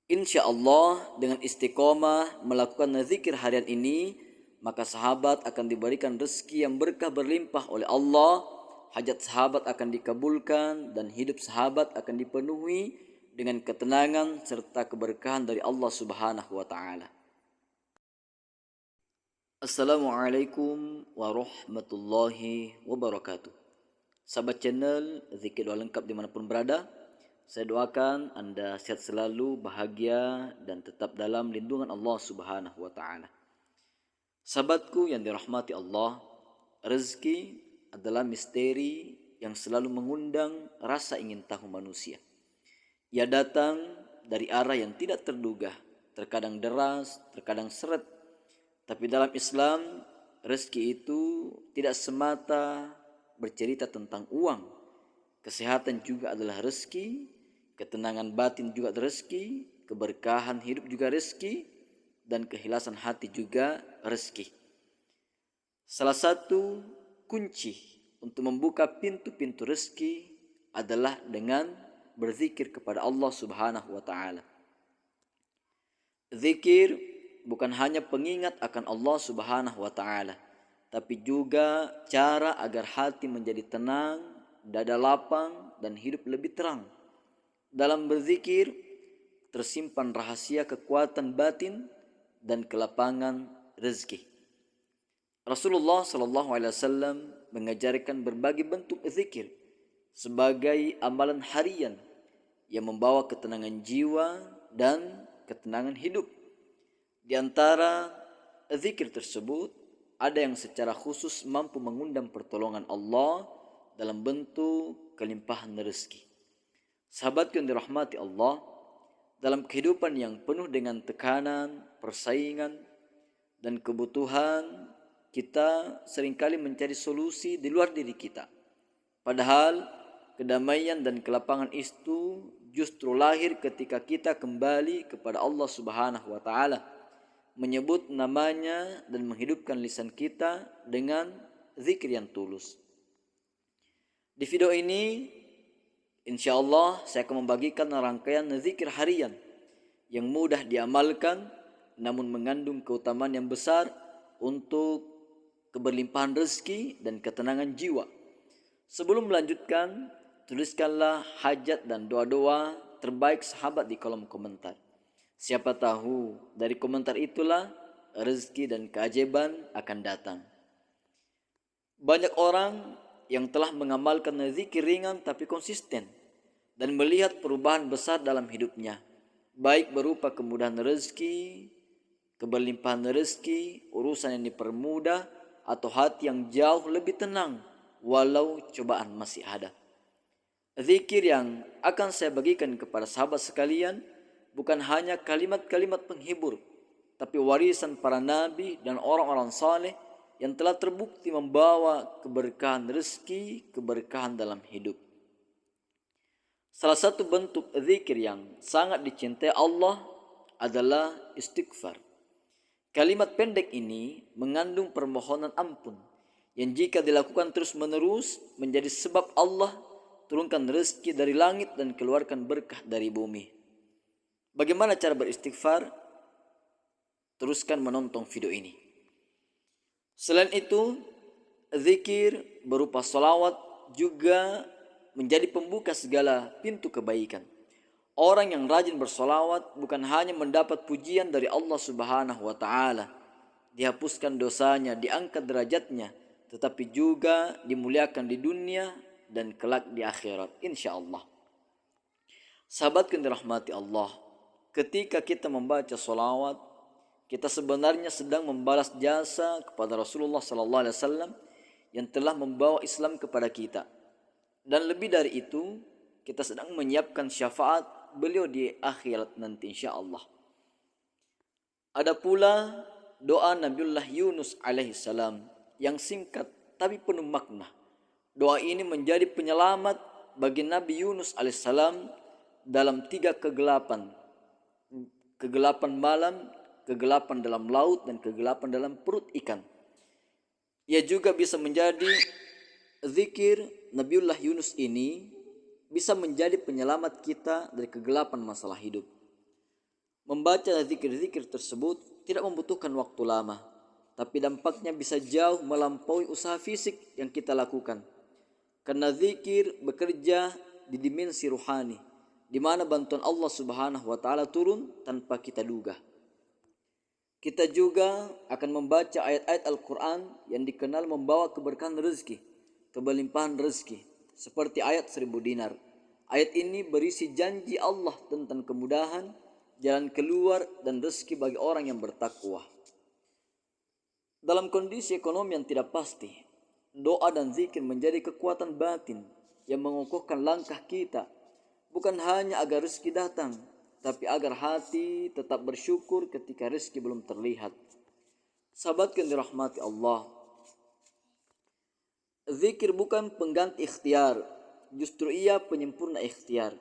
Insya Allah dengan istiqomah melakukan zikir harian ini, maka sahabat akan diberikan rezeki yang berkah berlimpah oleh Allah, hajat sahabat akan dikabulkan, dan hidup sahabat akan dipenuhi dengan ketenangan serta keberkahan dari Allah Subhanahu wa Ta'ala. Assalamualaikum warahmatullahi wabarakatuh. Sahabat channel Zikir Doa Lengkap dimanapun berada, saya doakan Anda sehat selalu, bahagia, dan tetap dalam lindungan Allah Subhanahu wa Ta'ala. Sahabatku yang dirahmati Allah, rezeki adalah misteri yang selalu mengundang rasa ingin tahu manusia. Ia datang dari arah yang tidak terduga, terkadang deras, terkadang seret. Tapi dalam Islam, rezeki itu tidak semata bercerita tentang uang. Kesehatan juga adalah rezeki, ketenangan batin juga rezeki, keberkahan hidup juga rezeki, dan keikhlasan hati juga rezeki. Salah satu kunci untuk membuka pintu-pintu rezeki adalah dengan berzikir kepada Allah Subhanahu wa Ta'ala. Zikir bukan hanya pengingat akan Allah Subhanahu wa Ta'ala, tapi juga cara agar hati menjadi tenang, dada lapang, dan hidup lebih terang. Dalam berzikir tersimpan rahasia kekuatan batin dan kelapangan rezeki. Rasulullah SAW mengajarkan berbagai bentuk zikir sebagai amalan harian yang membawa ketenangan jiwa dan ketenangan hidup. Di antara zikir tersebut, ada yang secara khusus mampu mengundang pertolongan Allah dalam bentuk kelimpahan rezeki. Sahabatku yang dirahmati Allah, dalam kehidupan yang penuh dengan tekanan, persaingan, dan kebutuhan, kita seringkali mencari solusi di luar diri kita. Padahal kedamaian dan kelapangan itu justru lahir ketika kita kembali kepada Allah Subhanahu wa Ta'ala, menyebut namanya dan menghidupkan lisan kita dengan zikir yang tulus. Di video ini insya Allah saya akan membagikan rangkaian zikir harian yang mudah diamalkan namun mengandung keutamaan yang besar untuk keberlimpahan rezeki dan ketenangan jiwa. Sebelum melanjutkan, tuliskanlah hajat dan doa-doa terbaik sahabat di kolom komentar. Siapa tahu dari komentar itulah rezeki dan keajaiban akan datang. Banyak orang yang telah mengamalkan zikir ringan tapi konsisten dan melihat perubahan besar dalam hidupnya, baik berupa kemudahan rezeki, keberlimpahan rezeki, urusan yang dipermudah, atau hati yang jauh lebih tenang walau cobaan masih ada. Zikir yang akan saya bagikan kepada sahabat sekalian bukan hanya kalimat-kalimat penghibur, tapi warisan para nabi dan orang-orang saleh yang telah terbukti membawa keberkahan rezeki, keberkahan dalam hidup. Salah satu bentuk zikir yang sangat dicintai Allah adalah istighfar. Kalimat pendek ini mengandung permohonan ampun yang jika dilakukan terus-menerus menjadi sebab Allah turunkan rezeki dari langit dan keluarkan berkah dari bumi. Bagaimana cara beristighfar? Teruskan menonton video ini. Selain itu, zikir berupa salawat juga menjadi pembuka segala pintu kebaikan. Orang yang rajin bersolawat bukan hanya mendapat pujian dari Allah Subhanahu wa Ta'ala, dihapuskan dosanya, diangkat derajatnya, tetapi juga dimuliakan di dunia dan kelak di akhirat, insya Allah. Sahabat yang dirahmati Allah, ketika kita membaca solawat, kita sebenarnya sedang membalas jasa kepada Rasulullah SAW yang telah membawa Islam kepada kita. Dan lebih dari itu, kita sedang menyiapkan syafaat beliau di akhirat nanti insya Allah. Ada pula doa Nabiullah Yunus alaihissalam yang singkat tapi penuh makna. Doa ini menjadi penyelamat bagi Nabi Yunus alaihissalam dalam 3 kegelapan. Kegelapan malam, kegelapan dalam laut, dan kegelapan dalam perut ikan. Ia juga bisa menjadi zikir Nabiullah Yunus ini bisa menjadi penyelamat kita dari kegelapan masalah hidup. Membaca zikir-zikir tersebut tidak membutuhkan waktu lama, tapi dampaknya bisa jauh melampaui usaha fisik yang kita lakukan. Karena zikir bekerja di dimensi ruhani, di mana bantuan Allah Subhanahu wa taala turun tanpa kita duga. Kita juga akan membaca ayat-ayat Al-Quran yang dikenal membawa keberkahan rezeki, kelimpahan rezeki, seperti ayat 1000 dinar. Ayat ini berisi janji Allah tentang kemudahan, jalan keluar dan rezeki bagi orang yang bertakwa. Dalam kondisi ekonomi yang tidak pasti, doa dan zikir menjadi kekuatan batin yang mengokohkan langkah kita, bukan hanya agar rezeki datang, tapi agar hati tetap bersyukur ketika rezeki belum terlihat. Sahabat yang dirahmati Allah, zikir bukan pengganti ikhtiar, justru ia penyempurna ikhtiar,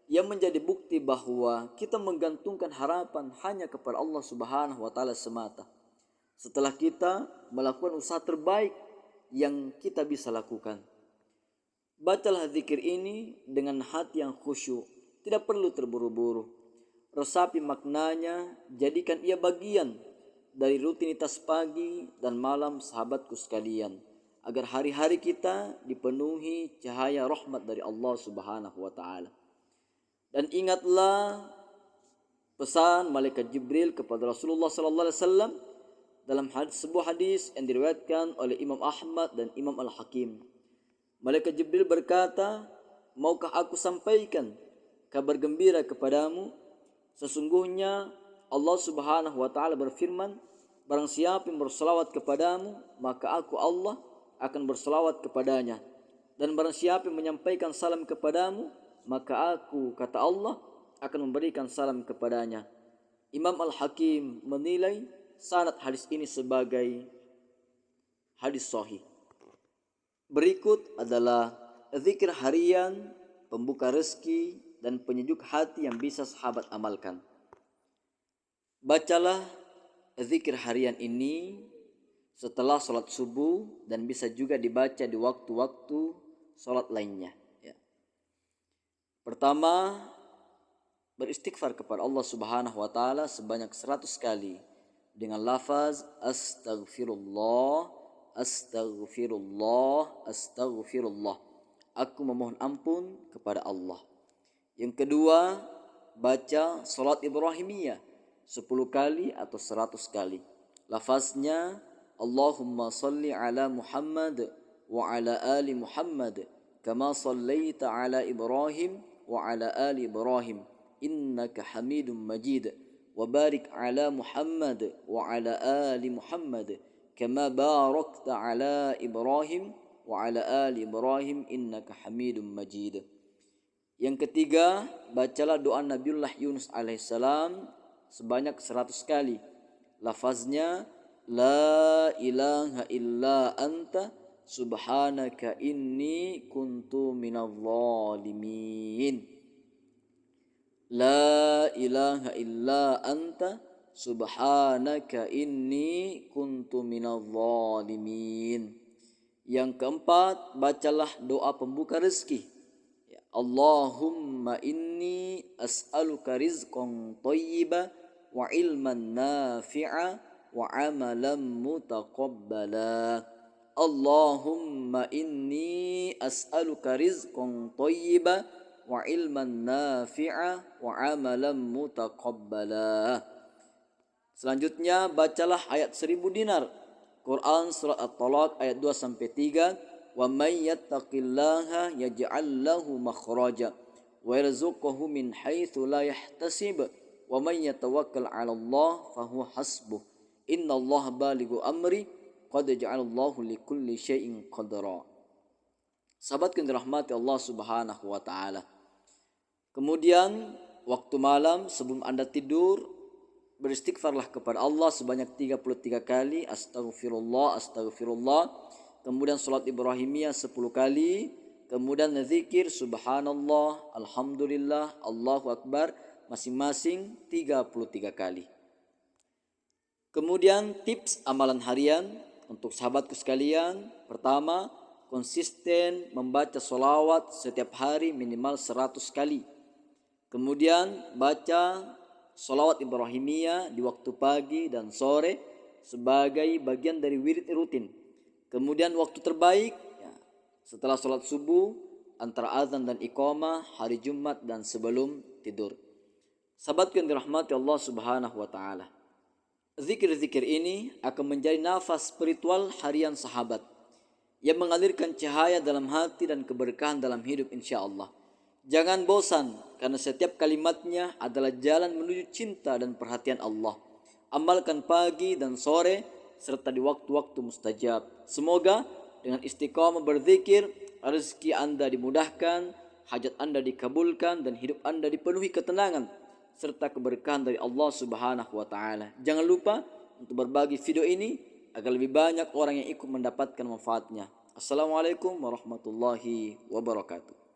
yang menjadi bukti bahwa kita menggantungkan harapan hanya kepada Allah Subhanahu wa taala semata. Setelah kita melakukan usaha terbaik yang kita bisa lakukan. Bacalah zikir ini dengan hati yang khusyuk, tidak perlu terburu-buru. Resapi maknanya, jadikan ia bagian dari rutinitas pagi dan malam sahabatku sekalian, agar hari-hari kita dipenuhi cahaya rahmat dari Allah Subhanahu wa taala. Dan ingatlah pesan malaikat Jibril kepada Rasulullah sallallahu alaihi wasallam dalam sebuah hadis yang diriwayatkan oleh Imam Ahmad dan Imam Al-Hakim. Malaikat Jibril berkata, "Maukah aku sampaikan kabar gembira kepadamu? Sesungguhnya Allah Subhanahu wa taala berfirman, barang siapa yang berselawat kepadamu, maka aku Allah akan berselawat kepadanya. Dan barang siapa yang menyampaikan salam kepadamu, maka aku, kata Allah, akan memberikan salam kepadanya." Imam Al-Hakim menilai sanad hadis ini sebagai hadis sahih. Berikut adalah zikir harian, pembuka rezeki, dan penyejuk hati yang bisa sahabat amalkan. Bacalah zikir harian ini setelah sholat subuh dan bisa juga dibaca di waktu-waktu sholat lainnya. Pertama, beristighfar kepada Allah Subhanahu wa taala sebanyak 100 kali dengan lafaz astaghfirullah, astaghfirullah, astaghfirullah. Aku memohon ampun kepada Allah. Yang kedua, baca salat Ibrahimiyah 10 kali atau 100 kali. Lafaznya Allahumma salli ala Muhammad wa ala ali Muhammad kama sallaita ala Ibrahim wa ala ali Ibrahim innaka Hamidum Majid wa barik ala Muhammad wa ala ali Muhammad kama barakta ala Ibrahim wa ala ali Ibrahim innaka Hamidum Majid. Yang ketiga, bacalah doa Nabiullah Yunus alaihissalam sebanyak 100 kali. Lafaznya la ilaha illa anta subhanaka inni kuntu minadh dhalimin. La ilaha illa anta subhanaka inni kuntu minadh dhalimin. Yang keempat, bacalah doa pembuka rezeki. Allahumma inni as'aluka rizqan thayyiba wa ilman nafi'a wa amalan mutaqabbala. Allahumma inni as'aluka rizqan thayyiba wa ilman nafi'a wa amalan mutaqabbala. Selanjutnya bacalah ayat 1000 dinar. Quran surat At-Talaq ayat 2 sampai 3. Wa may yattaqillaha yaj'al lahu makhraja wa yarzuqhu min haitsu la yahtasib wa may yatawakkal 'ala Allah fa huwa hasbuh innallaha balighu amri qad ja'alallahu likulli syai'in qadra. Sahabat yang dirahmati Allah Subhanahu wa taala. Kemudian waktu malam sebelum Anda tidur, beristighfarlah kepada Allah sebanyak 33 kali, astaghfirullah, astaghfirullah. Kemudian salat Ibrahimiyah 10 kali, kemudian zikir subhanallah, alhamdulillah, Allahu akbar masing-masing 33 kali. Kemudian tips amalan harian untuk sahabatku sekalian. Pertama, konsisten membaca sholawat setiap hari minimal 100 kali. Kemudian baca sholawat Ibrahimiyah di waktu pagi dan sore sebagai bagian dari wirid rutin. Kemudian waktu terbaik ya, setelah sholat subuh, antara azan dan iqamah, hari Jumat dan sebelum tidur. Sahabatku yang dirahmati Allah Subhanahu wa taala. Zikir-zikir ini akan menjadi nafas spiritual harian sahabat yang mengalirkan cahaya dalam hati dan keberkahan dalam hidup insya Allah. Jangan bosan karena setiap kalimatnya adalah jalan menuju cinta dan perhatian Allah. Amalkan pagi dan sore serta di waktu-waktu mustajab. Semoga dengan istiqamah berzikir, rezeki Anda dimudahkan, hajat Anda dikabulkan dan hidup Anda dipenuhi ketenangan serta keberkahan dari Allah Subhanahu wa taala. Jangan lupa untuk berbagi video ini agar lebih banyak orang yang ikut mendapatkan manfaatnya. Assalamualaikum warahmatullahi wabarakatuh.